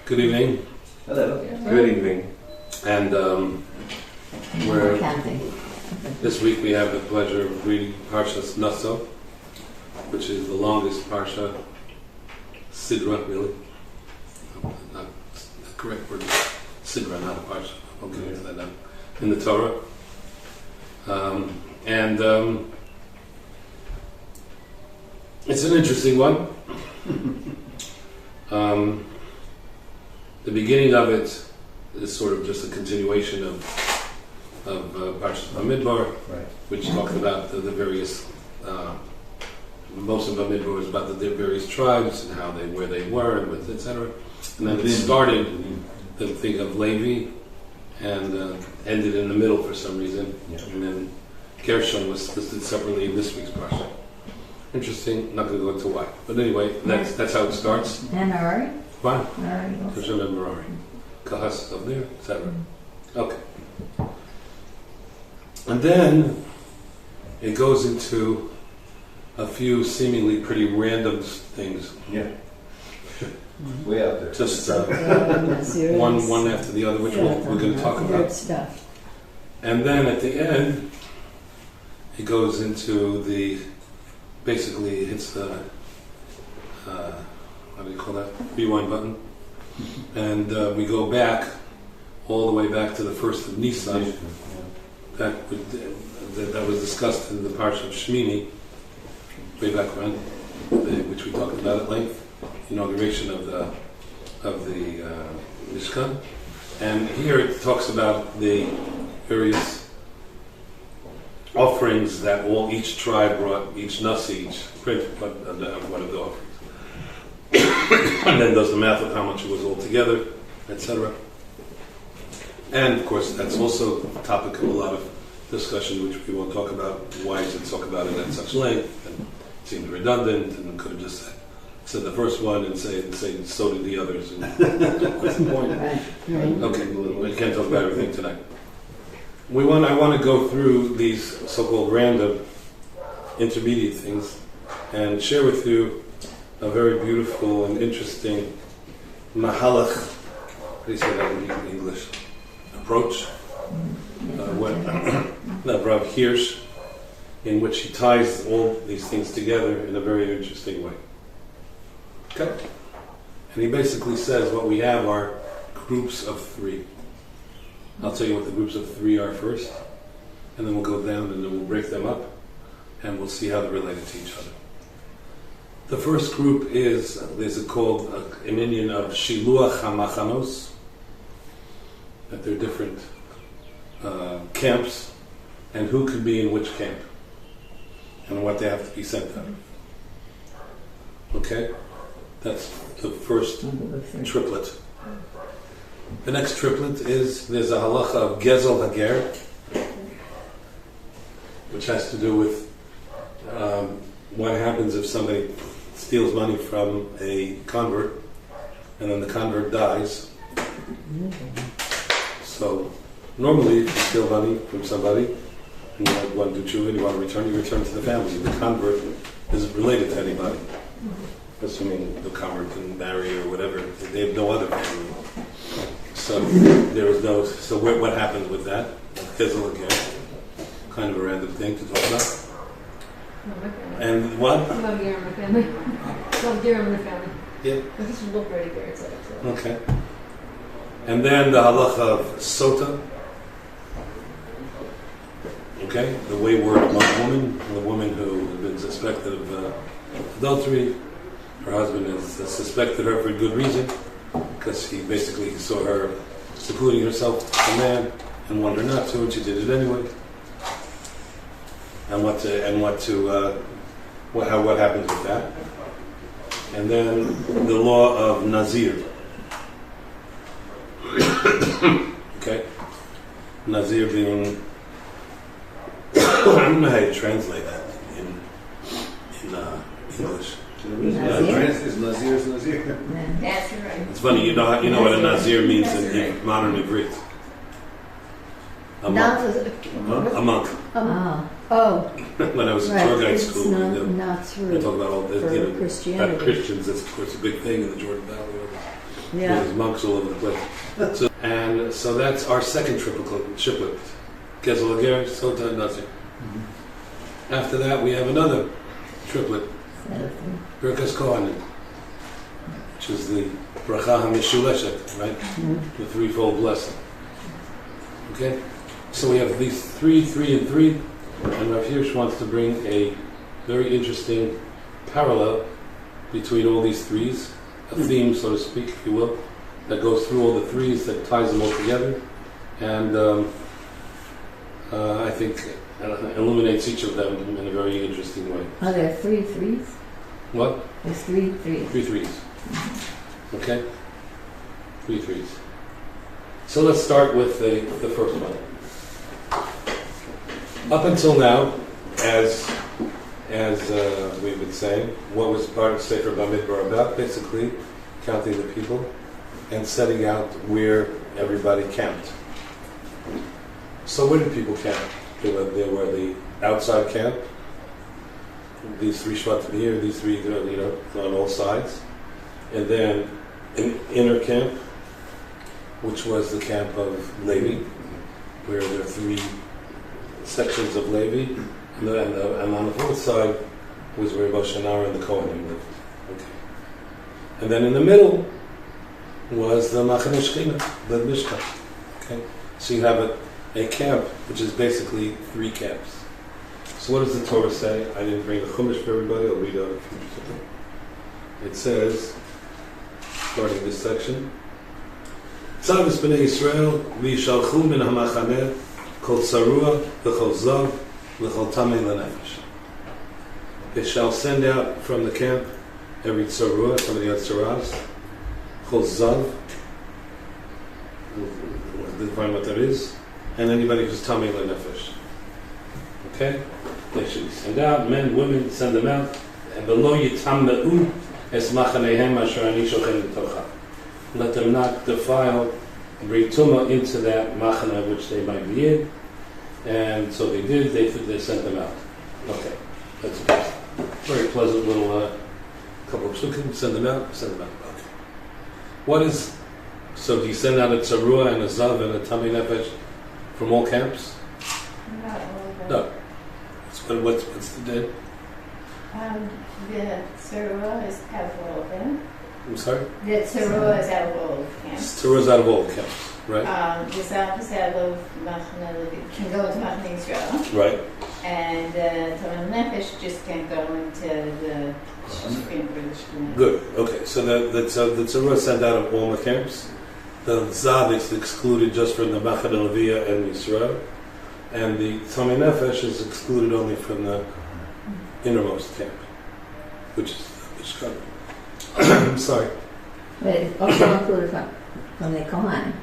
Good evening. Hello. Good evening. And this week we have the pleasure of reading Parshat Naso, which is the longest Parsha Sidra, really. Not the correct word is Sidra, not a Parsha. I'll get into that now. In the Torah. It's an interesting one. The beginning of it is sort of just a continuation of Parshat Bamidbar, Right. which talks about the various. Most of Bamidbar was about the various tribes and where they were, and etc. And then it started the thing of Levi and ended in the middle for some reason. Yeah. And then Gershon was listed separately in this week's Parsha. Interesting. Not going to go into why, but anyway, that's how it starts. And Merari? Fine. Merari also. Gershon and Merari. Kahas of there, etc. Okay. And then it goes into a few seemingly pretty random things. Yeah. Way out there. Just one after the other, which we're going to talk about. Stuff. And then at the end, it goes into basically it hits the, what do you call that? Rewind button. And we go back, all the way back to the first of Nisan. That was discussed in the Parsha of Shmini, way back when, which we talked about at length, inauguration of the Mishkan. And here it talks about the various offerings that each tribe brought, each Nasi, each print, one of the offerings. And then does the math of how much it was all together, etc. And of course, that's also a topic of a lot of discussion, which we won't talk about. Why does it talk about it at such length? And it seems redundant, and could have just said the first one and say so did the others. And what's the point? Right. Okay, we can't talk about everything tonight. I want to go through these so-called random intermediate things and share with you a very beautiful and interesting mahalach. How do you say that in English? Approach. Rav Hirsch, in which he ties all these things together in a very interesting way. Okay? And he basically says what we have are groups of three. I'll tell you what the groups of three are first, and then we'll go down and then we'll break them up, and we'll see how they're related to each other. The first group is called an Indian of Shiluach HaMachanos, that they're different camps, and who could be in which camp, and what they have to be sent out. Okay? That's the first triplet. The next triplet is, there's a halacha of Gezel Hager, which has to do with what happens if somebody steals money from a convert, and then the convert dies. So, normally, if you steal money from somebody, and you want to do tshuva, and you want to return, you return to the family. The convert isn't related to anybody. Assuming the convert can marry or whatever, they have no other family. So there was no. So what happened with that? Kind of a random thing to talk about. And what? About Gear in the family. About Gear in the family. Yeah. But this would look very good. So. Okay. And then the halacha of sota. Okay, the wayward woman, the woman who has been suspected of adultery. Her husband has suspected her for good reason, because he basically saw her secluding herself from a man and wanted her not to, and she did it anyway. And what happens with that? And then the law of Nazir. Okay, Nazir being I don't know how you translate that in English. Is Nazir? That's right. It's funny, you know what a Nazir means in modern Ivrit. A monk. Oh. When I was in tour guide school, not they talk about all the Christianity. Christians. That's of course a big thing in the Jordan Valley. Yeah. There's monks all over the place. So that's our second triplet. Gezel Ager, Sota, and Nazir. After that, we have another triplet, Birkas Kohanim, which is the Bracha HaMishuleshet, right? The threefold blessing. Okay? So we have these 3, 3, and 3, and Rav Hirsch wants to bring a very interesting parallel between all these threes, a theme, so to speak, if you will, that goes through all the threes, that ties them all together, and I think illuminates each of them in a very interesting way. Are there 3 threes? What? There's 3 threes. 3 threes. Okay? 3 threes. So let's start with the first one. Up until now, as we've been saying, what was part of Sefer Bamidbar about? Basically, counting the people and setting out where everybody camped. So where did people camp? They were the outside camp, these 3 shvatim here, these 3, on all sides, and then an inner camp, which was the camp of Levi, where there are 3 sections of Levi, and on the fourth side was where Moshe and Aaron and the Kohanim lived. Okay. And then in the middle was the Machane Shechina, the Mishkan. Okay. So you have a camp, which is basically 3 camps. So what does the Torah say? I didn't bring the Chumash for everybody. I'll read out a few something. It says, starting this section, Tzavus b'nei Yisrael v'yishalchu min ha'machaneh kol tzarua v'chol zav v'chol tamei l'nefesh. They shall send out from the camp every tzarua, somebody else tzaras, chol zav, we'll define what that is, and anybody who's tamei l'nefesh. Okay? They should send out, men, women, send them out, and below yitamna'u es machanehem asher ani shochen l'tocha. Let them not defile and bring tumah into that machana which they might be in. And so they did, they sent them out. Okay, that's a very pleasant little couple of psukim, send them out. Okay. What is, so do you send out a tzarua and a zav and a tamei nefesh from all camps? Not all of them. No. What's the day? The Tzarua is out of all of them. I'm sorry? The Tzarua is out of all of camps. Tzarua's out of all camps, right? The Zav is out of Machane Levi, can go into Machane Israel. Right. And Tamei Nefesh just can't go into the Shechina for the Shechina. Good. Okay. So the tzarua sent out of all the camps. The zav is excluded just from the Machane Levi and Yisrael, and the Tamei Nefesh is excluded only from the innermost camp, which is Mishkan. I'm sorry. But it's also included from the Kohanim.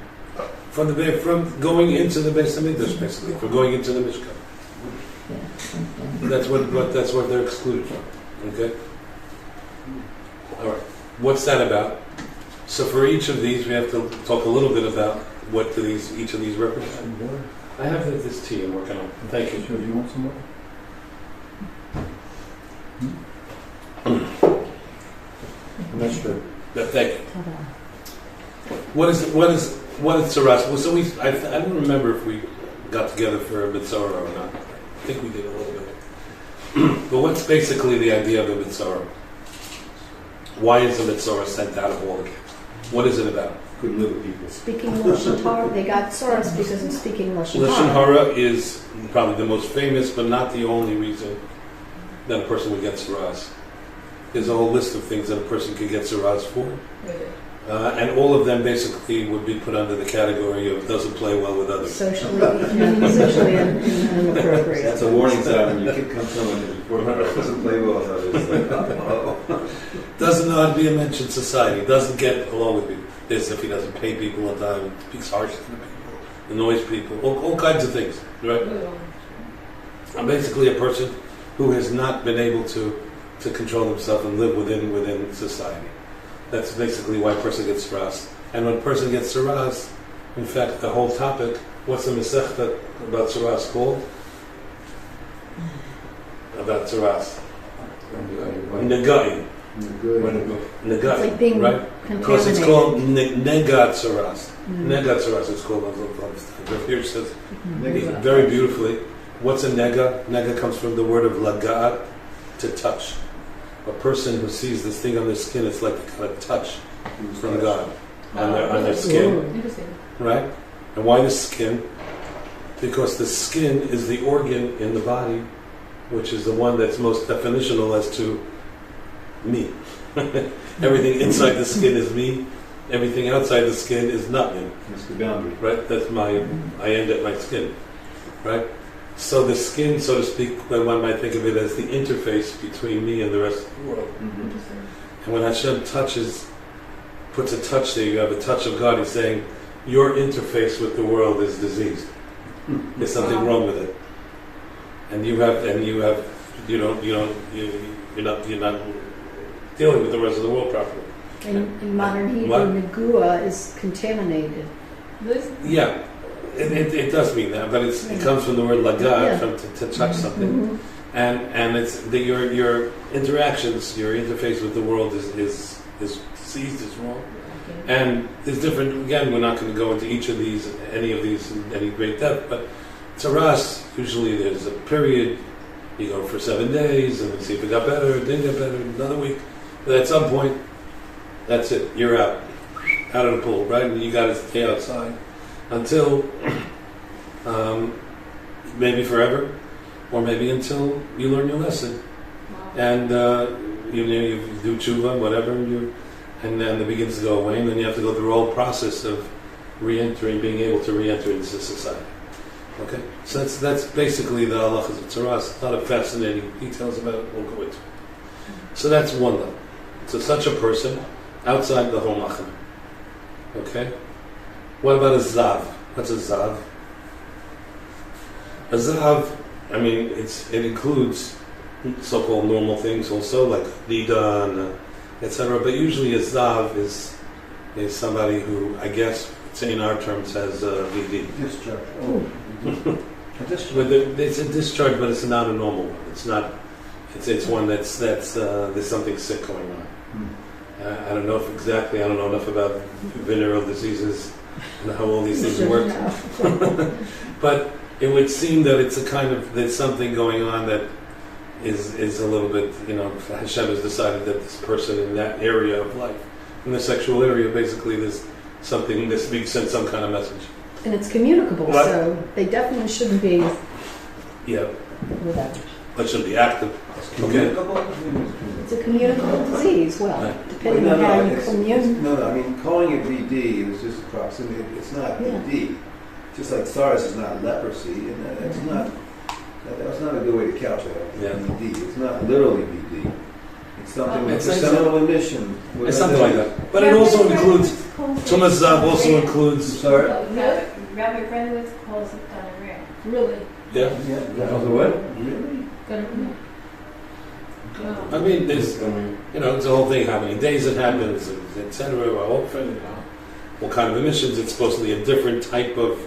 From going into the Beis Hamikdash, basically, from going into the Mishkan. Yeah. That's what they're excluded from. Okay. All right. What's that about? So for each of these, we have to talk a little bit about what each of these represent. I have this tea I'm working on. Thank you. Sure, do you want some more? I'm not sure. Thank you. Ta-da. What is tzaras? Well, so I don't remember if we got together for a mitzvah or not. I think we did a little bit. But what's basically the idea of a mitzvah? Why is the mitzvah sent out of all the camps? What is it about? Couldn't live with people. Speaking Lashon Hara, they got Tzoras because of speaking Lashon Lashon Hara. Hara is probably the most famous, but not the only reason that a person would get tzaras. There's a whole list of things that a person could get tzaras for. And all of them basically would be put under the category of doesn't play well with others. Socially inappropriate. That's a warning sign when your kid comes home and doesn't play well with others. Like, Doesn't know how to be a mensch in society. Doesn't get along with people. This if he doesn't pay people on time, speaks harshly to people, annoys people, all kinds of things. Right? I'm basically a person who has not been able to control himself and live within society. That's basically why a person gets tzaras. And when a person gets tzaras, in fact, the whole topic, what's the Masechta about tzaras called? About tzaras. Negaim. Good. Negat, It's like being right? Because it's called contaminated. negat saras. Mm. Negat saras, it's called. Rav Hirsch says Nega. very beautifully. What's a nega? Nega comes from the word of lagat, to touch. A person who sees this thing on their skin, it's like they got a touch from God on their skin, Interesting. right? And why the skin? Because the skin is the organ in the body, which is the one that's most definitional as to me. Everything inside the skin is me. Everything outside the skin is not me. That's the boundary. Right? That's I end at my skin. Right? So the skin, so to speak, one might think of it as the interface between me and the rest of the world. Mm-hmm. And when Hashem puts a touch there, you have a touch of God, He's saying, your interface with the world is diseased. There's something wrong with it. And you're not dealing with the rest of the world properly. In modern Hebrew, What? negua is contaminated. Yeah, it does mean that, but it comes from the word lagat, Yeah. from to touch something. Mhm. And it's your interactions, your interface with the world is diseased, is wrong. And there's different. Again, we're not going to go into any of these in any great depth. But to us, usually there's a period. You go for 7 days, and see if it got better. It didn't get better. Another week. But at some point, that's it. You're out of the pool, right? And you got to stay outside until maybe forever, or maybe until you learn your lesson. And you do tshuva, whatever, and then it begins to go away, and then you have to go through a whole process of re-entering, being able to re-enter into society. Okay, so that's basically the halachas of tzaras. A lot of fascinating details about it. We'll go into. So that's one level. So such a person outside the whole machane. Okay, what about a zav? What's a zav? A zav, I mean, it includes so-called normal things also, like nida and etc. But usually a zav is somebody who, I guess, say in our terms, has VD. Discharge. Oh. A discharge. But it's a discharge, but it's not a normal one. It's not. It's one that's there's something sick going on. I don't know I don't know enough about venereal diseases and how all these things work. But it would seem that it's a kind of there's something going on that is a little bit, Hashem has decided that this person in that area of life, in the sexual area, basically there's something that's being sent some kind of message. And it's communicable, What? so they definitely shouldn't be Yeah, without it. but should be active. Okay. It's a communicable disease, well, Right. depending on how you commune. No, I mean, calling it VD is just proximity. It's not Yeah. VD. Just like SARS is not leprosy, and that's not. That's not a good way to couch it. Yeah. VD. It's not literally VD. It's something It's that's like seminal emission. It's something like that. But it also includes, Tumas Zav also includes, Sorry. Rabbi Brenowitz calls it gonorrhea. Really? yeah. What? Really? Gonorrhea. I mean, there's, it's a whole thing, how many days it happens, etc. What kind of emissions. It's supposedly a different type of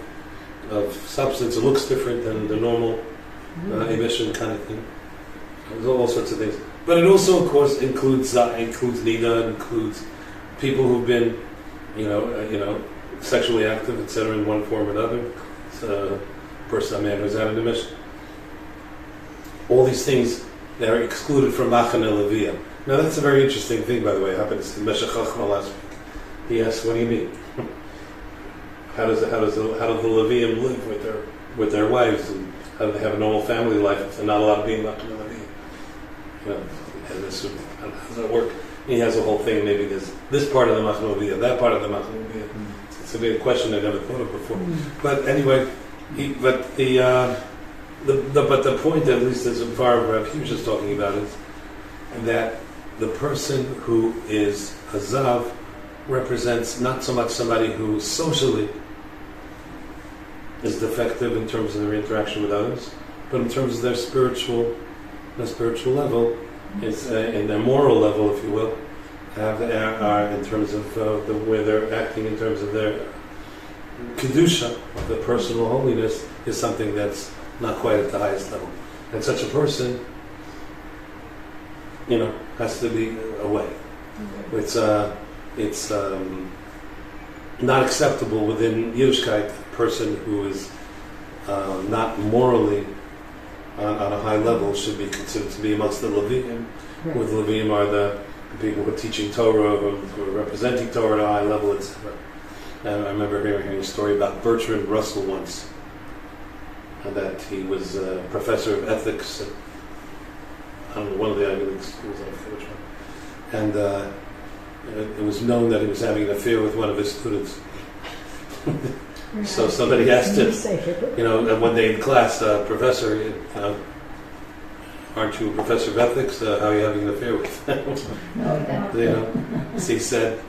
substance. It looks different than the normal emission kind of thing. There's all sorts of things. But it also, of course, includes nida, includes people who've been, sexually active, etc. in one form or another. It's a man who's had an emission. All these things that are excluded from Machane Leviyah. Now that's a very interesting thing, by the way. It happened to Meshach Chachma last week. He asked, "What do you mean? How do the Levium live with their wives, and how do they have a normal family life if they're not allowed to be in Machane Leviyah? How does that work?" He has a whole thing. Maybe there's this part of the Machane Leviyah, that part of the Machane Leviyah. It's a big question I never thought of before. But anyway, but the point, at least as far as Rav Hirsch is talking about, is that the person who is a zav represents not so much somebody who socially is defective in terms of their interaction with others, but in terms of their spiritual level, is in their moral level, if you will, are in terms of the way they're acting, in terms of their kedusha, the personal holiness, is something that's not quite at the highest level. And such a person has to be away. It's not acceptable within Yiddishkeit, a person who is not morally on a high level should be considered to be amongst the Leviim. Right. With Leviim are the people who are teaching Torah, who are representing Torah at a high level, etc. And I remember hearing a story about Bertrand Russell once, that he was a professor of ethics at, I don't know, one of the Ivy League schools, I forget which one. And it was known that he was having an affair with one of his students. So somebody asked him, one day in class, Professor, aren't you a professor of ethics? How are you having an affair with them? No, So he said,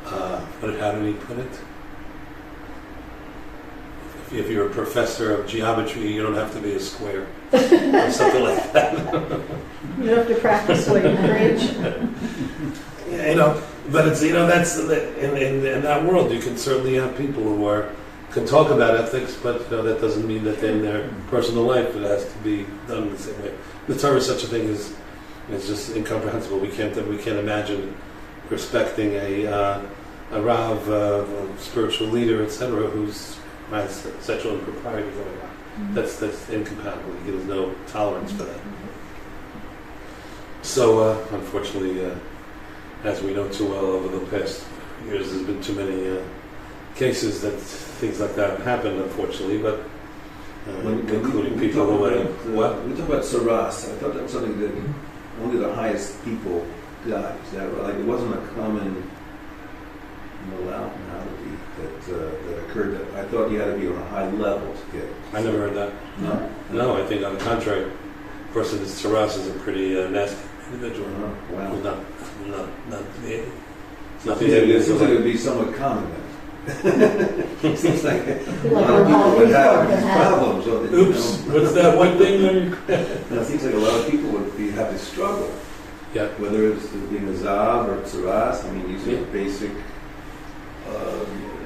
how did he put it? If you're a professor of geometry, you don't have to be a square. Or something like that. You don't have to practice what you preach. But it's, that's, in that world, you can certainly have people who can talk about ethics, but that doesn't mean that in their personal life it has to be done the same way. The Torah, such a thing is just incomprehensible. We can't imagine respecting a Rav, a spiritual leader, etc., who's has sexual impropriety going on. That's incompatible. There's no tolerance for that. So, unfortunately, as we know too well over the past years, there's been too many cases that things like that have happened, unfortunately, but including people who what? We talk about saras. I thought that was something that only the highest people got. Is that right? Like, it wasn't a common morality that occurred. I thought you had to be on a high level to get it. I never heard that. No, I think on the contrary, a person who's saras is a pretty nasty individual. Wow. Who's not behaving. It seems like it would be somewhat common then. It seems like a lot of all people would these have folk have. problems. Or that, Oops, what's that one thing? It seems like a lot of people would have to struggle. Yeah. Whether it's being a zav or tsaras, these are basic.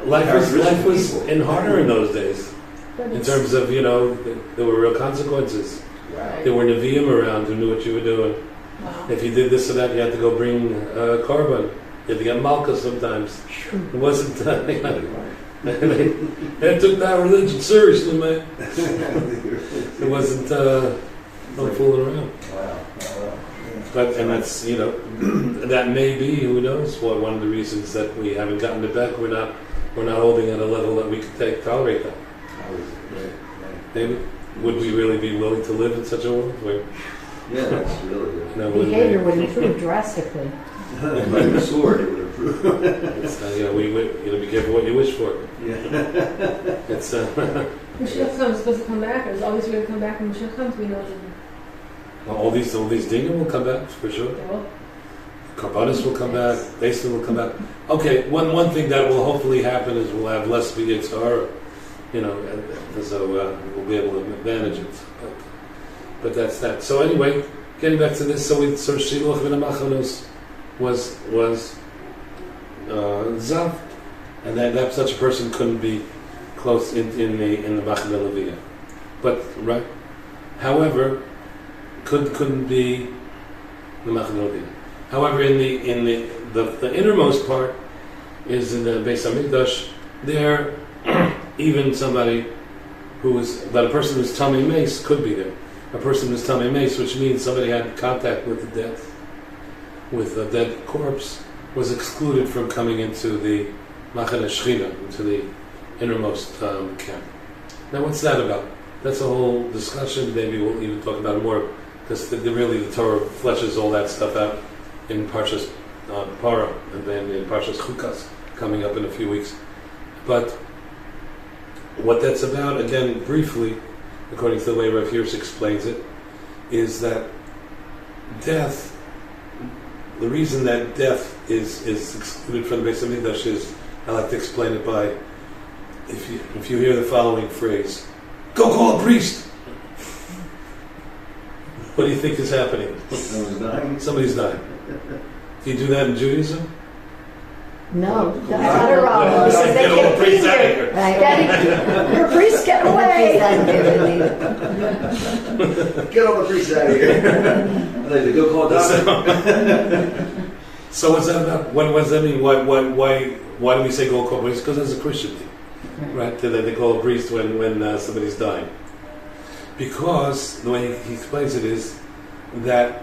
Life was harder in those days. But In it's- terms of, there were real consequences. Wow. There were Nevi'im around who knew what you were doing. Wow. If you did this or that, you had to go bring carbon. You had to get malka sometimes. It wasn't, they took that religion seriously, man. It wasn't, no fooling around. Wow. And that's, that may be, who knows, one of the reasons that we haven't gotten it back. We're not holding at a level that we could tolerate that. Maybe. Would we really be willing to live in such a world where? Yeah, that's really good. behavior would improve drastically. By the sword, it would improve. It's, be careful what you wish for. Yeah. It's Mashiach comes, supposed to come back, or is always going to come back when Mashiach comes? We know that all these dinim will come back for sure. they will. Karbanis will come back. Basin will come back. Okay, one thing that will hopefully happen is we'll have less B'Yitzhar, so we'll be able to manage it. But that's that. So anyway, getting back to this, so Shiluch ben Amachanos was Zav, and that such a person couldn't be close in the Machane Leviyah. But right, however, couldn't be the Machane Leviyah. However, in the innermost part is in the Beis Hamikdash. There, even somebody a person who's Tamei Meis could be there. A person who's Tamei Meis, which means somebody had contact with the dead, with a dead corpse, was excluded from coming into the Machane Shechina, into the innermost camp. Now, what's that about? That's a whole discussion. Maybe we'll even talk about it more, because the Torah fleshes all that stuff out in Parshat Para, and then in Parshat Chukas, coming up in a few weeks. But what that's about, again, briefly, according to the way Rav Hirsch explains it, is that death, the reason that death is excluded from the Beis Hamikdash is, I like to explain it by, if you hear the following phrase, "Go call a priest." What do you think is happening? Someone's dying. Somebody's dying. Do you do that in Judaism? No, That's not a problem, because they Get all the can't be priests out of here. here. Right. Daddy, your priest, get away! Praise that given Get all the priests out of here. I like to go call a doctor. So what's that about? What does that mean? Why do we say go call a priest? Because it's a Christian thing, right? They call a priest when somebody's dying. Because the way he explains it is that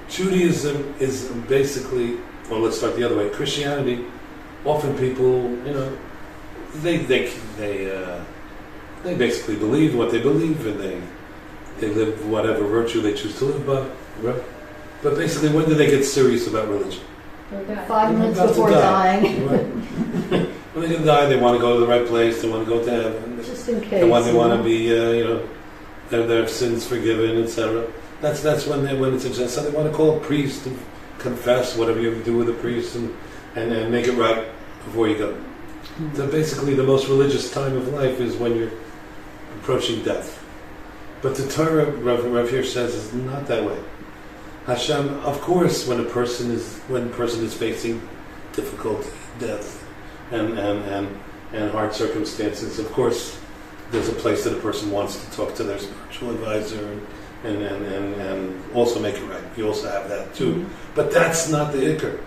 Judaism is basically, well, let's start the other way. Christianity, often people, they basically believe what they believe, and they live whatever virtue they choose to live by. Right? But basically, when do they get serious about religion? 5 minutes About to before die. dying. Right. When they're going to die, they want to go to the right place. They want to go to heaven. Just in case. They want to be, their sins forgiven, etc. That's when it's a so they want to call a priest and confess whatever you do with a priest and make it right before you go. So basically, the most religious time of life is when you're approaching death. But the Torah, Rav Hirsch says, is not that way. Hashem, of course, when a person is facing difficulty, death, and hard circumstances, of course, there's a place that a person wants to talk to their spiritual advisor and also make it right. You also have that too. But that's not the Iker.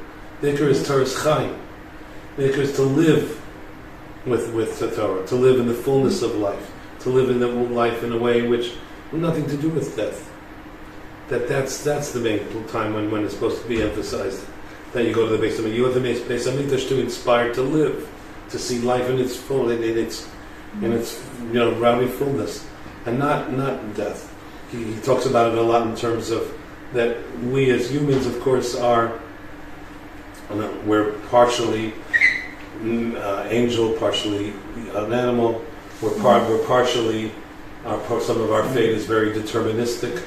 The Iker is Torah's Chaim. The Iker is to live with the Torah, to live in the fullness of life, to live in the life in a way which has nothing to do with death. That's the main time when it's supposed to be emphasized. That you go to the Beis Hamikdash. You go to the Beis Hamikdash to inspire to live, to see life in its full, in its rounding fullness, and not death. He talks about it a lot in terms of that we as humans, of course, we're partially angel, partially an animal. We're partially some of our fate is very deterministic.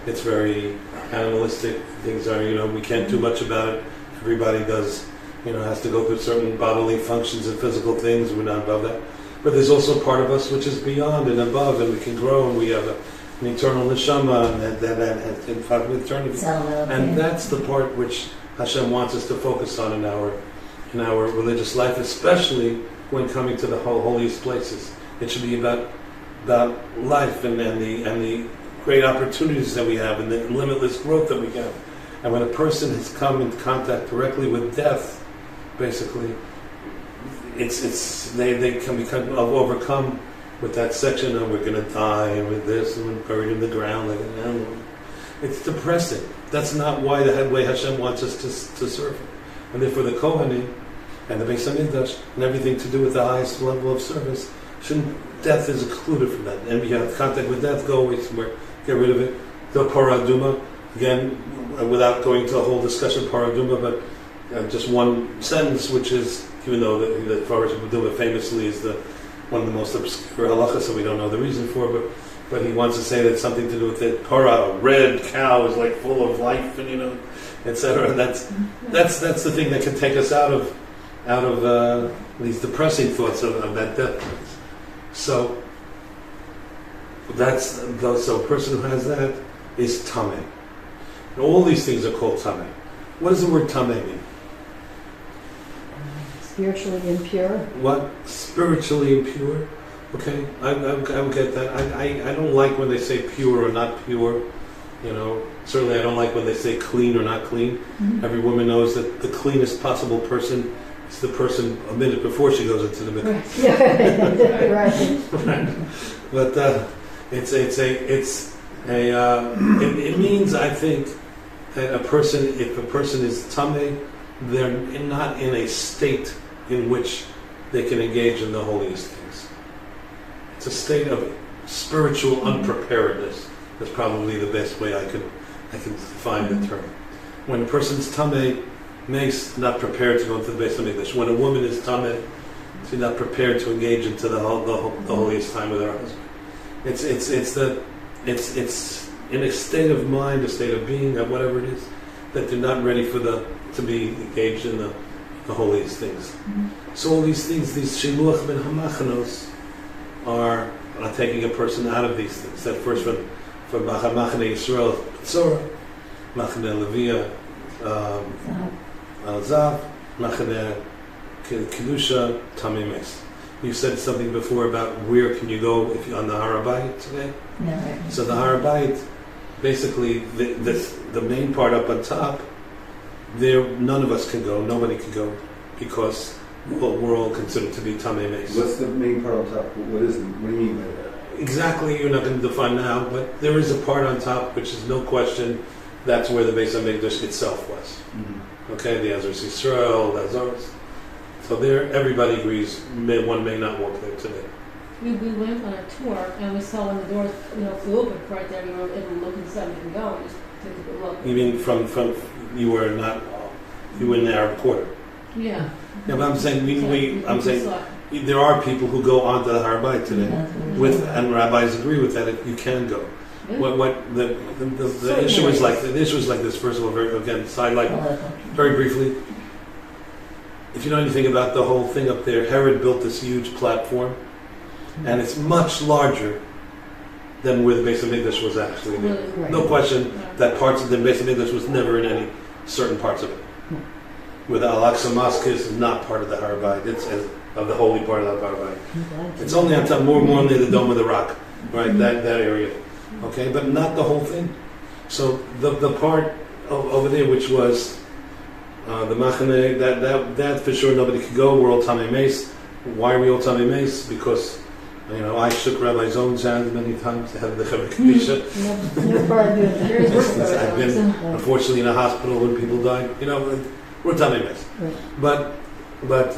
It's very animalistic. Things are, we can't do much about it. Everybody does, has to go through certain bodily functions and physical things. We're not above that. But there's also part of us which is beyond and above, and we can grow, and we have an eternal neshama, and that has in eternity. And that's the part which Hashem wants us to focus on in our religious life, especially when coming to the holiest places. It should be about life and the great opportunities that we have and the limitless growth that we have. And when a person has come in contact directly with death, basically, they can become overcome with that section of we're going to die and with this and we're buried in the ground like an animal. It's depressing. That's not why the way Hashem wants us to serve Him. And therefore the Kohanim and the Beis Hamikdash and everything to do with the highest level of service, death is excluded from that. And we have contact with death, go away somewhere, get rid of it. The Paraduma, again, without going to a whole discussion of Paraduma, but just one sentence, which is, even though the Paraduma famously is one of the most obscure halachas, so we don't know the reason for it, but he wants to say that it's something to do with it. Para, a red cow, is like full of life, and etc. And that's the thing that can take us out of these depressing thoughts of that death. So a person who has that is tameh. And all these things are called tameh. What does the word tameh mean? Spiritually impure. What? Spiritually impure? Okay, I get that. I don't like when they say pure or not pure. Certainly I don't like when they say clean or not clean. Mm-hmm. Every woman knows that the cleanest possible person is the person a minute before she goes into the mikveh. Right. But it means, I think, that if a person is tameh, they're not in a state in which they can engage in the holiest things. It's a state of spiritual unpreparedness. That's probably the best way I can define the term. When a person's tameh, she's not prepared to go into the Beis Hamikdash. When a woman is tameh, she's not prepared to engage into the holiest time with her husband. It's in a state of mind, a state of being, whatever it is, that they're not ready to be engaged in the holiest things. Mm-hmm. So all these things, these shiluach ben hamachanos, are taking a person out of these things. That first one, from Machane Yisrael, Tzorah, Machane Levia, Zav, Machane Kedusha, Tamimes. you said something before about where can you go if you're on the Har HaBayit today. Yeah, right. So the Har HaBayit, basically, the main part up on top, there none of us can go, nobody can go, because we're all considered to be Tamei Meis. What's the main part on top? What is it? What do you mean by that? Exactly, you're not going to define now, but there is a part on top which is no question, that's where the Beis HaMikdash itself was. Okay, the Ezra Yisrael, the Azores. So there, everybody agrees, one may not walk there today. We went on a tour and we saw when the doors, flew open right there. You were able to look inside. You can go and just take a good look. You mean from you were in the Arab Quarter? Yeah. Yeah, but I'm saying I'm saying saw it. there are people who go onto the Har HaBayit today, and rabbis agree with that. You can go. Really? What the issue is like? The issue is like this. First of all, very briefly. If you know anything about the whole thing up there, Herod built this huge platform, and it's much larger than where the Beis HaMikdash was actually. Really? Right. No question Yeah. that parts of the Beis HaMikdash was never in any certain parts of it. Where the Al-Aqsa Mosque is not part of the Har HaBayit. It's of the holy part of the Har HaBayit. It's only on top, more near the Dome of the Rock, right? That area, okay, but not the whole thing. So the part over there, which was the Machane, that for sure nobody could go. We're all Tamei Meis. Why are we all Tamei Meis? Because I shook Rabbi Zohn's hand many times to have the Chevra Kedisha. No problem doing that. There's work for I've been unfortunately in a hospital when people died. We're Tamei Meis. Right. But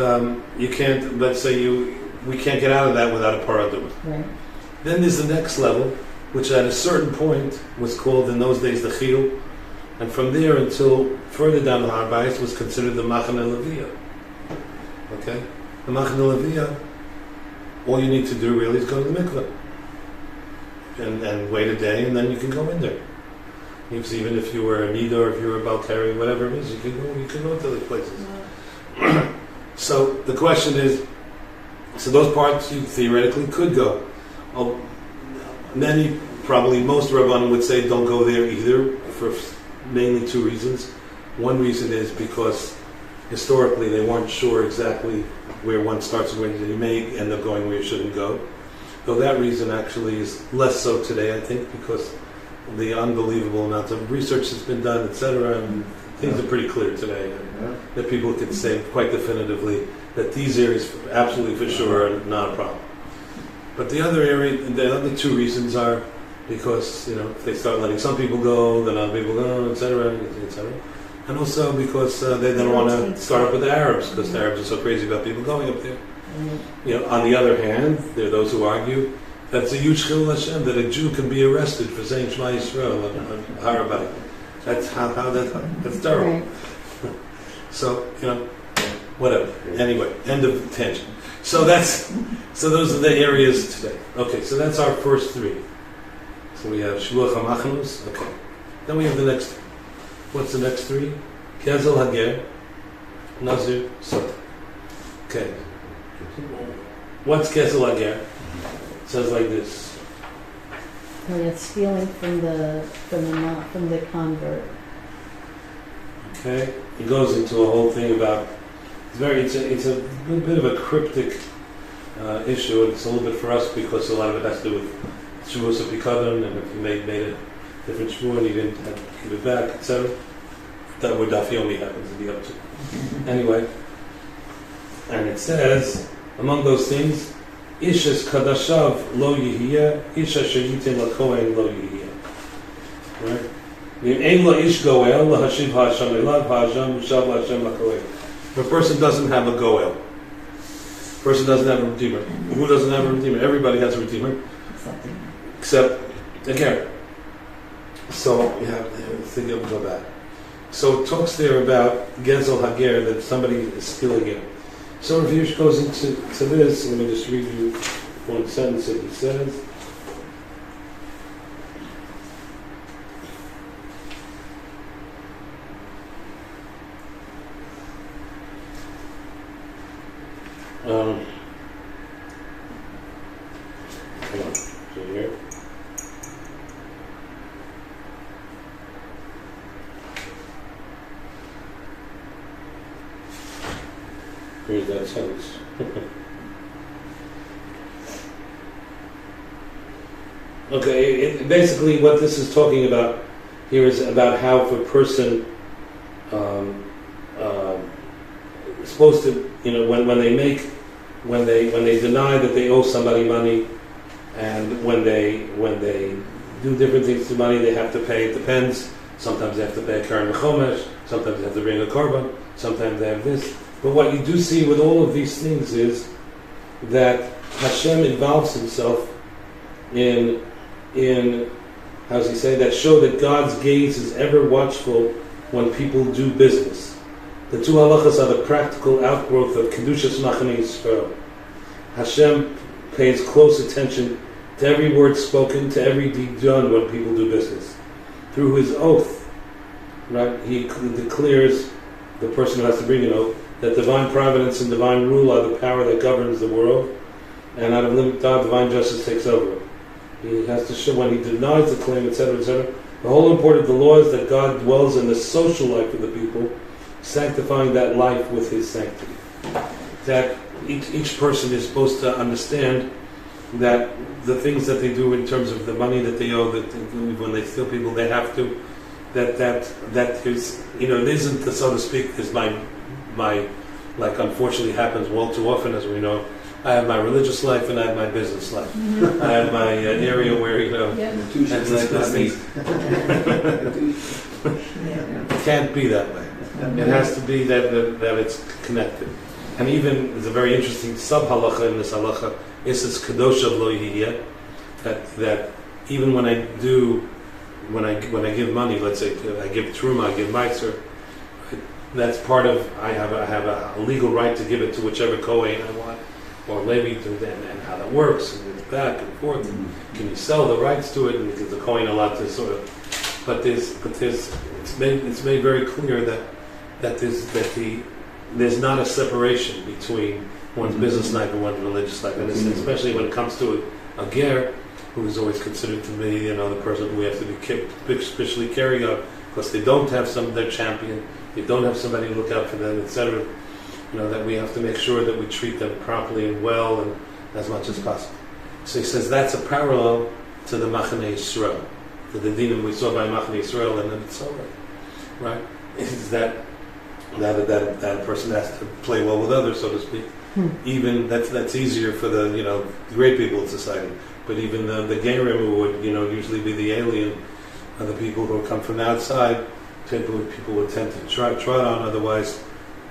you can't. Let's say we can't get out of that without a paraduma. Right. Then there's the next level, which at a certain point was called in those days the Chiyul, and from there until further down the Har HaBayit was considered the Machane Leviyah. Okay, the Machane Leviyah. All you need to do really is go to the mikveh and wait a day, and then you can go in there. Even if you were a Nida or if you were a Balkari, whatever it is, you can go to the places. So the question is, so those parts you theoretically could go. Many, probably most Rabbanim would say don't go there either, for mainly two reasons. One reason is because historically they weren't sure exactly where one starts and where you may end up going where you shouldn't go. Though that reason actually is less so today, I think, because the unbelievable amount of research that's been done, etc., and things are pretty clear today. That people can say quite definitively that these areas, absolutely for sure, are not a problem. But the other two reasons are because if they start letting some people go, then other people go, etc., etc., and also because they don't want to start up with the Arabs, because the Arabs are so crazy about people going up there. On the other hand, there are those who argue that it's a huge chilul Hashem that a Jew can be arrested for saying Shema Yisrael on Har HaBayit. That's terrible. Right. So whatever. Anyway, end of tangent. So those are the areas today. Okay, so that's our first three. So we have Shluach HaMachanus. Okay. Then we have the next. What's the next three? Kezel Hager, Nazir, Sota. Okay. What's Kezel Hager? It says like this. Right, it's stealing from the convert. Okay. He goes into a whole thing about it's a bit of a cryptic issue, and it's a little bit for us because a lot of it has to do with Shavuos Pikadon, and if you made a different shvuah and you didn't have to give it back, etc. That would Daf Yomi happens to be up to. Anyway, and it says among those things, Ishas Kadashav Lo Yihiyah, Isha Shayitin LaKohen Lo Yihiyah. Right? If a person doesn't have a goel, a person doesn't have a redeemer. Who doesn't have a redeemer? Everybody has a redeemer, except again. So we have to think of go back. So it talks there about Gezel Hager, that somebody is stealing it. So Rav Hirsch goes into this. Let me just read you one sentence that he says. Hold on. So here. Here's that sentence. Okay, basically what this is talking about here is about how if a person is supposed to, when they deny that they owe somebody money, and when they do different things to money, they have to pay. It depends. Sometimes they have to pay a Karen Chomesh, sometimes they have to bring a korban, sometimes they have this. But what you do see with all of these things is that Hashem involves himself in how does he say, that show that God's gaze is ever watchful when people do business. The two halachas are the practical outgrowth of Kedushas Machanei Yisrael. Hashem pays close attention to every word spoken, to every deed done when people do business. Through his oath, right, he declares, the person who has to bring an oath, that divine providence and divine rule are the power that governs the world, and out of limited God, divine justice takes over. He has to show when he denies the claim, etc., etc. The whole import of the law is that God dwells in the social life of the people, sanctifying that life with his sanctity. That each person is supposed to understand that the things that they do in terms of the money that they owe, that when they steal people, they have to. That is, it isn't, so to speak, is my like unfortunately happens all too often, as we know. I have my religious life and I have my business life. Mm-hmm. I have my area where Yeah. It can't be that way. It has to be that it's connected. And even there's a very interesting sub halacha in this halacha. Is this kadosha lo yihiyeh, that even when I give money, let's say I give truma, I give meiser, that's part of I have a legal right to give it to whichever kohen I want, or Levi, and how that works, and it's back and forth. And can you sell the rights to it? And is the kohen allowed to sort of? But it's made very clear that there's not a separation between one's business life and one's religious life, and especially when it comes to a ger, who is always considered to be, the person who we have to be especially carrying on, because they don't have their champion, they don't have somebody to look out for them, etc. That we have to make sure that we treat them properly and well and as much as possible. So he says that's a parallel to the Machanei Yisrael, to the dinim we saw by Machanei Yisrael and the Mitzvah, right? Is that a person has to play well with others, so to speak. Even that's easier for the great people in society. But even the Gerim, who would usually be the alien, or the people who come from the outside, people would tend to trot on. Otherwise,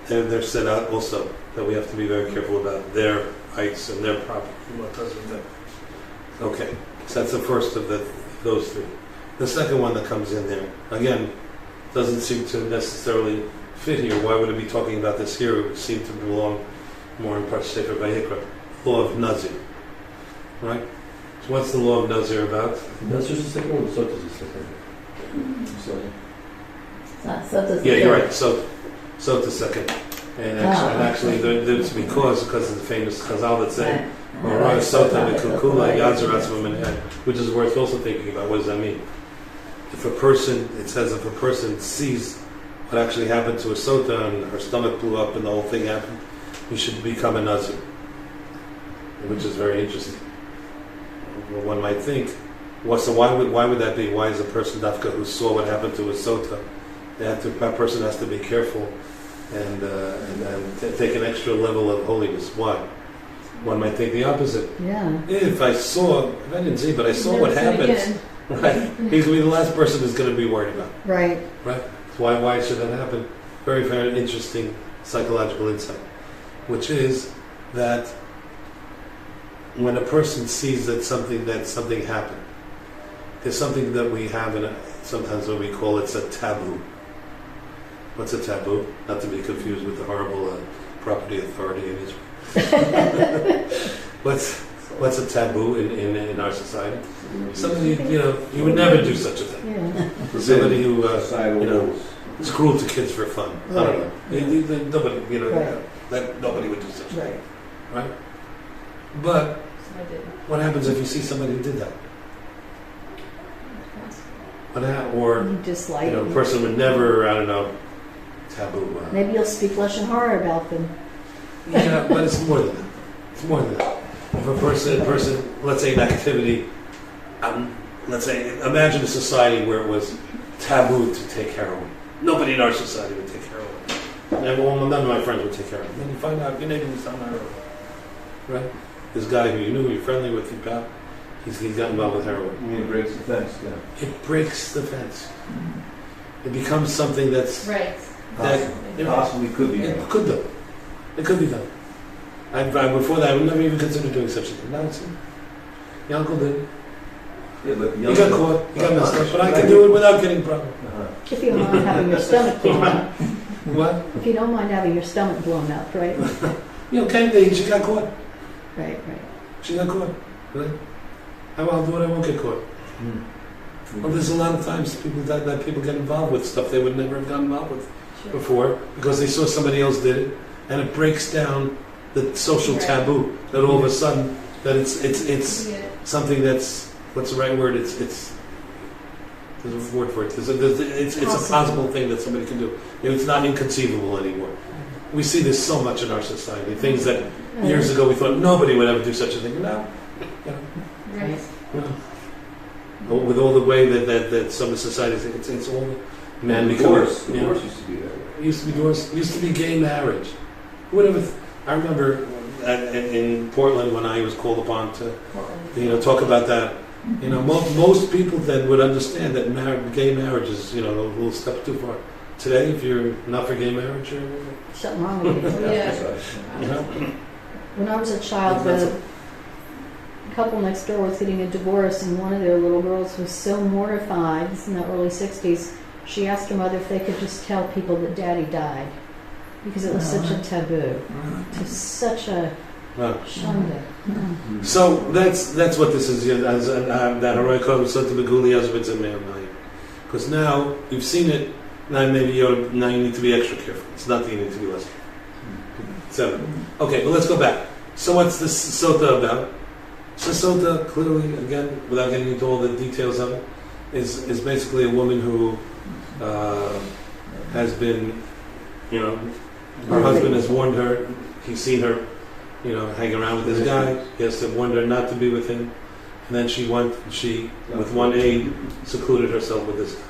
they're set out also that we have to be very careful about their rights and their property and what does with them. Okay, so that's the first of those three. The second one that comes in there again doesn't seem to necessarily fit here. Why would it be talking about this here? It would seem to belong more in Parshat Vayikra, law of Nazir, right? So what's the law of Nazir about? Nazir's the second one, or Sota's the second one? So Yeah, you're right. So the second, and actually, there's because of the famous Chazal that say, which is worth also thinking about. What does that mean? It says if a person sees what actually happened to a sota and her stomach blew up and the whole thing happened, he should become a Nazir, which is very interesting. Well, one might think, why would that be? Why is a person dafka who saw what happened to a sota? That person has to be careful and take an extra level of holiness. Why? One might think the opposite. Yeah. If I didn't see, but I saw what happened. Right? He's going to be the last person who's going to be worried about. Right. Right? Why should that happen? Very, very interesting psychological insight, which is that when a person sees that something happened, there's something that we have sometimes what we call it's a taboo. What's a taboo? Not to be confused with the horrible property authority in Israel. What's a taboo in our society? Somebody, you would never do such a thing. Yeah. Somebody who, is cruel to kids for fun. I don't know. Nobody, that nobody would do such a thing. Right? But what happens if you see somebody who did that? Or You dislike a person would never, taboo. Maybe you'll speak Lashon Hara about them. Yeah, but it's more than that. It's more than that. If a person, let's say an activity let's say, imagine a society where it was taboo to take heroin. Nobody in our society would take heroin. And well, none of my friends would take heroin. Then you find out your neighbor was on heroin. Right? This guy who you knew, you're friendly with, you pal, he's got involved with heroin. I mean, it breaks the fence, yeah. It breaks the fence. It becomes something that's Right. Possibly could be. it could do. It could be done. Before that, I would never even consider doing such a thing. Now it's your uncle did. Yeah, but He got caught. He got messed up. But I can do it without getting problem. If you don't mind having your stomach blown up. What? If you don't mind having your stomach blown up, right? You know, Kennedy, she got caught. Right. She got caught. Right? I'll do it. I won't get caught. Well, there's a lot of times people that people get involved with stuff they would never have gotten involved with before because they saw somebody else did it, and it breaks down the social taboo. That all of a sudden that it's something that's what's the right word? It's there's a word for it. It's a possible thing that somebody can do. It's not inconceivable anymore. We see this so much in our society. Things that years ago we thought nobody would ever do such a thing. Now, Right. with all the way that some of societies, it's all man Divorce becoming. used to be that way. Used to be divorce. Used to be gay marriage. Whatever. I remember in Portland when I was called upon to, talk about that. Most people then would understand that gay marriage is, a little step too far. Today, if you're not for gay marriage, you're, Something wrong with you. Yeah. When I was a child, the couple next door was getting a divorce, and one of their little girls was so mortified, this is in the early 60s, she asked her mother if they could just tell people that Daddy died. Because it was such a taboo. To such a shunned it. So that's what this is. That Haroikov Sota Beguli Azabitz and because now you've seen it. Now you need to be extra careful. It's not that you need to be less careful. Okay, but let's go back. So what's this Sota about? So Sota, clearly, again, without getting into all the details of it, is basically a woman who has been, her husband has warned her. He's seen her, hang around with this guy. He has warned her not to be with him. And then she, with one aid, secluded herself with this guy.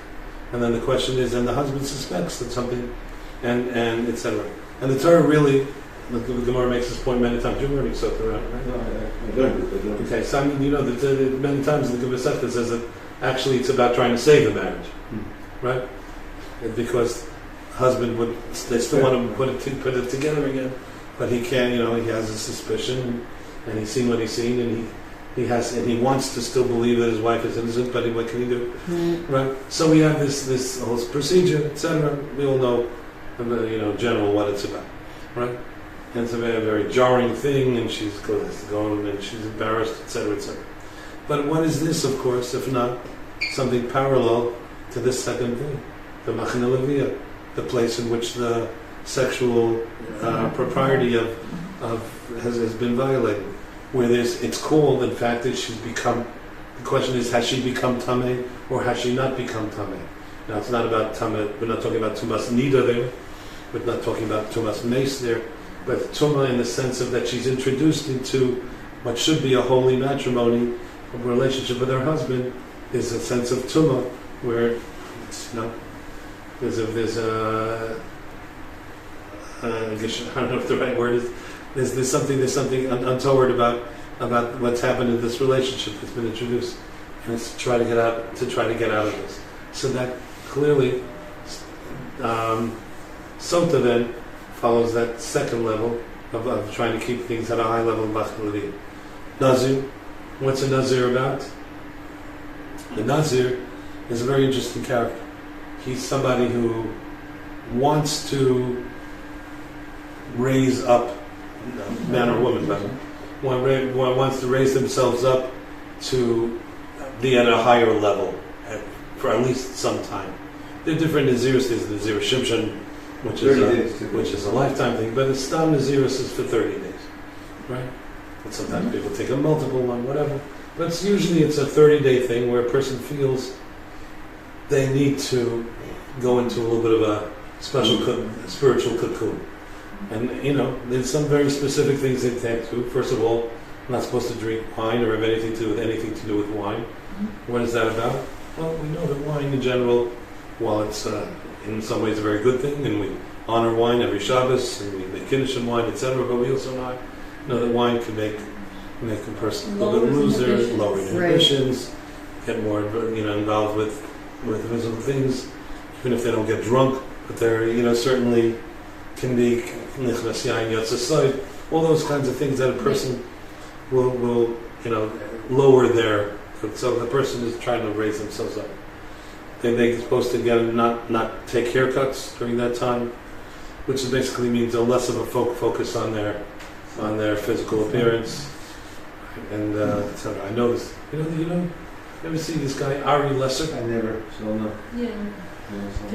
And then the question is, and the husband suspects that something, and etc. And the Torah really, the Gemara makes this point many times. You're learning Sota, right? I learned it. Okay, so that many times in the Gemara says that actually it's about trying to save the marriage, right? Because husband they still want to put it together again, but he can't. He has a suspicion, and he's seen what he's seen, and he wants to still believe that his wife is innocent, but what can he do, right? So we have this whole procedure, etc. We all know, general what it's about, right? And it's a very, very jarring thing, and she's going, and she's embarrassed, etc., etc. But what is this, of course, if not something parallel to this second thing, the Machane Leviyah, the place in which the sexual propriety has been violated, where it's called, in fact, that she's become. The question is, has she become tameh or has she not become tameh? Now, it's not about tameh. We're not talking about tumas nida there. We're not talking about tumas mace there. But tumah in the sense of that she's introduced into what should be a holy matrimony, a relationship with her husband, is a sense of tumah where there's a I guess I don't know if the right word is. There's something untoward about what's happened in this relationship that's been introduced, and it's to try to get out of this. So that clearly, Sota then follows that second level of trying to keep things at a high level of Machane. Nazir, what's a Nazir about? The Nazir is a very interesting character. He's somebody who wants to raise up, man or woman, but wants to raise themselves up to be at a higher level for at least some time. There are different Naziris. There's Nazir Shimshon, which is a lifetime thing, but the Stam Naziris is for 30 days, right? And sometimes people take a multiple one, whatever. But it's usually a 30-day thing where a person feels they need to go into a little bit of a spiritual cocoon. And, there's some very specific things they take to. First of all, not supposed to drink wine or have anything to do with anything to do with wine. What is that about? Well, we know that wine in general, while it's in some ways a very good thing, and we honor wine every Shabbos, and we make Kiddush and wine, etc., but we also know that wine can make a person a little bit looser, lower inhibitions, get more involved with physical things, even if they don't get drunk, but they're certainly can be all those kinds of things that a person will lower their. So the person is trying to raise themselves up. They're supposed to not take haircuts during that time, which basically means a less of a focus on their physical appearance. And etc. I know this. You ever see this guy Ari Lesser? I never saw no. Yeah.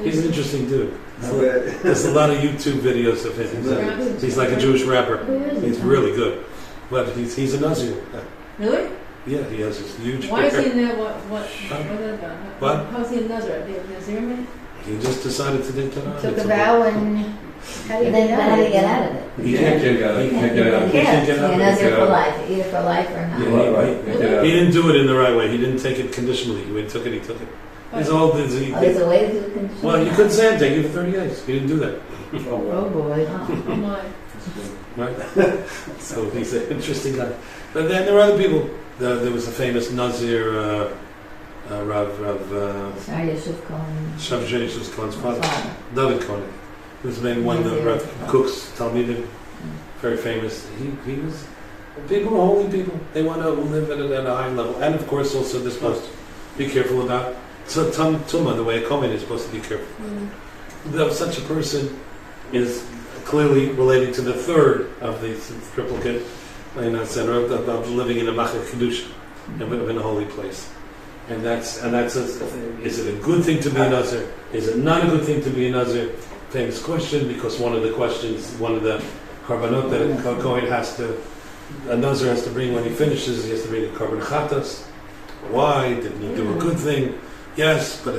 He's an interesting dude. I bet. There's a lot of YouTube videos of him. He's like a Jewish rapper. Who is He's it? really good. But he's a Nazir. Really? Yeah, he has this huge Why is hair. he in there? What is that about? What? How's he in Nazareth? The Nazirman? He just decided to take that on. Took It's a vow and how do you And then how do you know? get out of it? He can't get out. He can't get out. He can't get out. You know, they're for life, either for life or not. Yeah, he didn't do it in the right way. He didn't take it conditionally. When he took it, he took it. He's all Oh, there's a way to do conditioning. well, you couldn't say take you for 30 days. He didn't do that. Oh boy. Oh. Oh my. Right? So he's an interesting guy. But then there are other people. There was a famous Nazir, Rav Sorry, Yeshua Cohen. Shavjesh's Cohen's father, Father. David Cohen. He was made one of the Rav Kook's Talmidim, very famous. He was. People are holy people. They want to live at a high level. And of course also they're supposed to be careful about Tumah, the way a Kohen is supposed to be careful. That such a person is clearly relating to the third of the triplicate, of living in a Machal Kedusha, in a holy place. And that's is it a good thing to be a Nazir? Is it not a good thing to be a Nazir? Famous question, because one of the Karbanot that a Kohen a Nazir has to bring when he finishes, he has to bring a Karban Chatas. Why? Didn't he do a good thing? Yes, but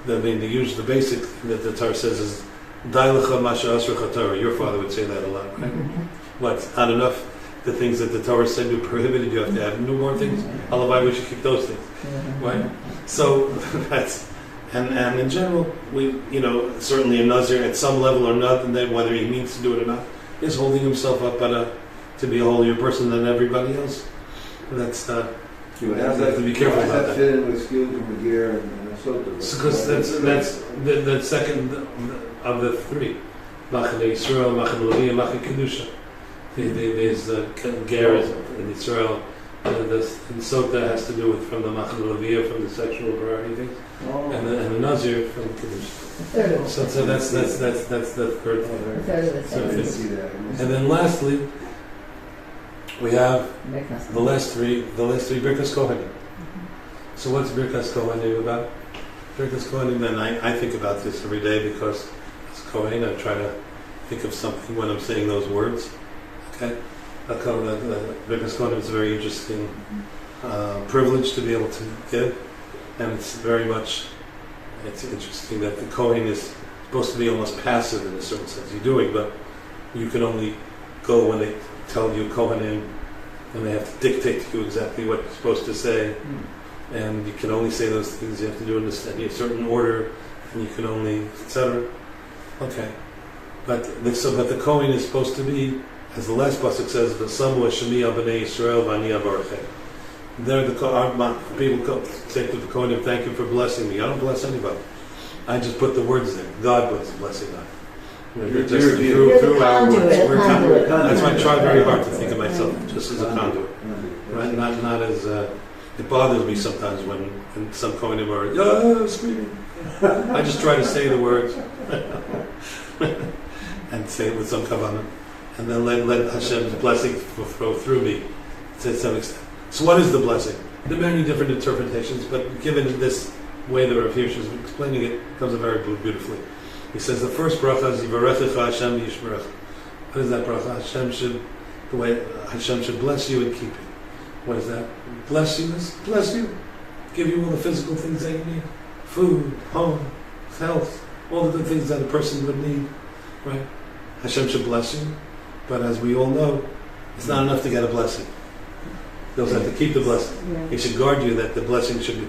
the basic that the Torah says is Dailecha Masha Asrecha Torah. Your father would say that a lot, right? What? Not enough. The things that the Torah said you prohibited, you have to add new more things. Otherwise, we should keep those things, right? So that's and in general, we certainly a Nazir at some level or not, and then whether he means to do it or not, is holding himself up to be a holier person than everybody else. That's How's you have to be careful How about does that fit in with skills and McGear and Minnesota? because that's the second of the three. Machal Yisrael, Machal Levi, and Machal Kedusha. There's the Ger in Israel. The Sota has to do with from the Machal Levi, from the sexual variety things, and the Nazir from Kedusha. So that's the third thing. The third of the I third. didn't see that. And then lastly, we have Breakfast. the last three Birkas Kohanim. So what's Birkas Kohanim about? Birkas Kohanim, and I think about this every day because as Kohen I try to think of something when I'm saying those words. Okay? Birkas Kohanim is a very interesting privilege to be able to give, and it's interesting that the Kohen is supposed to be almost passive in a certain sense. You're doing, but you can only go when they tell you Kohanim, and they have to dictate to you exactly what you're supposed to say, and you can only say those things. You have to do it in a certain order, and you can only, etc. Okay, but the Kohen is supposed to be, as the last pasuk says, "V'samu Hashemi al bnei Yisrael v'ani avarchem." There, people say to the Kohanim, "Thank you for blessing me." I don't bless anybody. I just put the words there. God puts the blessing on. You're Through the our words. conduit. We're Conduit. That's why I try very hard to think of myself just as a conduit, right? Not as it bothers me sometimes when some Kohanim are screaming. I just try to say the words and say it with some kavanah, and then let Hashem's blessing flow through me to some extent. So what is the blessing? There are many different interpretations, but given in this way that Rav Hirsch is explaining it, comes out very beautifully. He says the first bracha is Yivarechecha Hashem Yishmerech. What is that bracha? Hashem should bless you and keep you. What is that? Bless you is bless you. Give you all the physical things that you need. Food, home, health, all the good things that a person would need. Right? Hashem should bless you. But as we all know, it's not enough to get a blessing. He doesn't have to keep the blessing. Yeah. He should guard you that the blessing should be,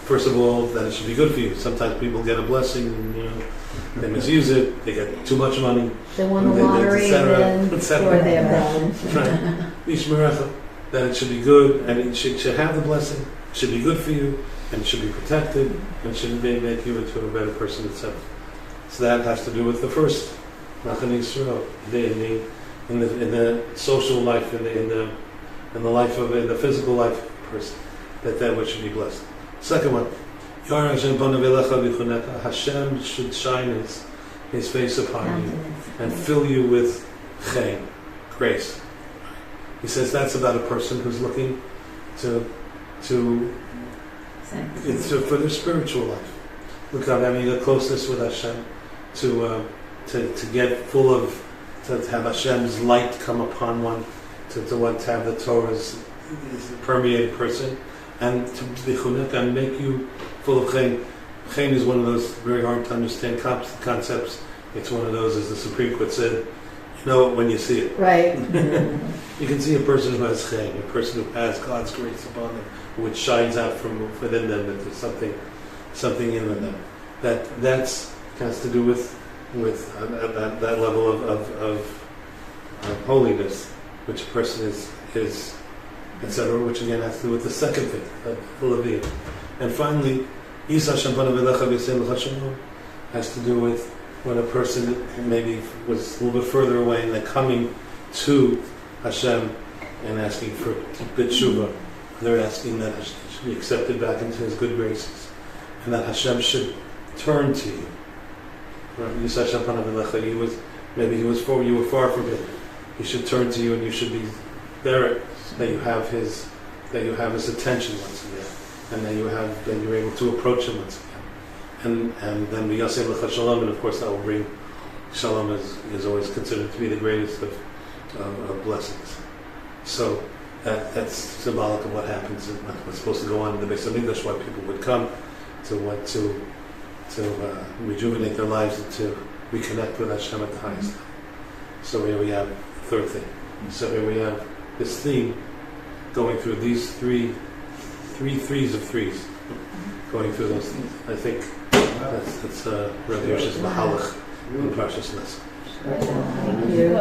first of all, that it should be good for you. Sometimes people get a blessing and, they misuse it, they get too much money. They won the They- lottery et cetera, and et then cetera. or they have problems. Right. Yishmerecha, that it should be good and it should have the blessing, it should be good for you, and it should be protected, and it should make you into a better person, etc. So that has to do with the first, Nachan Yisrael, in the social life, in the life of in the physical life of a person, that which should be blessed. Second one, Hashem should shine his face upon you and fill you with chen, grace. He says that's about a person who's looking to for their spiritual life. Look at having a closeness with Hashem, to get full of, to have Hashem's light come upon one, to have the Torah's permeate a person, and to be chunek and make you full of chen. Chen is one of those very hard to understand concepts. It's one of those, as the Supreme Court said, you know it when you see it. Right. You can see a person who has chen, a person who has God's grace upon them, which shines out from within them, that there's something in them. That has to do with that level of holiness, which a person is, etc., which again has to do with the second thing, Leviyah. And finally, has to do with when a person maybe was a little bit further away and they're coming to Hashem and asking for good tshuva. They're asking that Hashem should be accepted back into His good graces, and that Hashem should turn to you. Maybe you were far from Him. He should turn to you, and you should be there. That you have His attention once again, and that you're able to approach Him once again. And then v'yaseh lecha shalom, and of course that will bring shalom is always considered to be the greatest of blessings. So that's symbolic of what happens and what's supposed to go on in the Beis Hamikdash, why people would come to rejuvenate their lives and to reconnect with Hashem at the highest level. So here we have the third thing. So here we have this theme going through these three threes of threes, going through those things. I think that's Rav Hirsch's Mahalach in Parshat Naso. Thank you.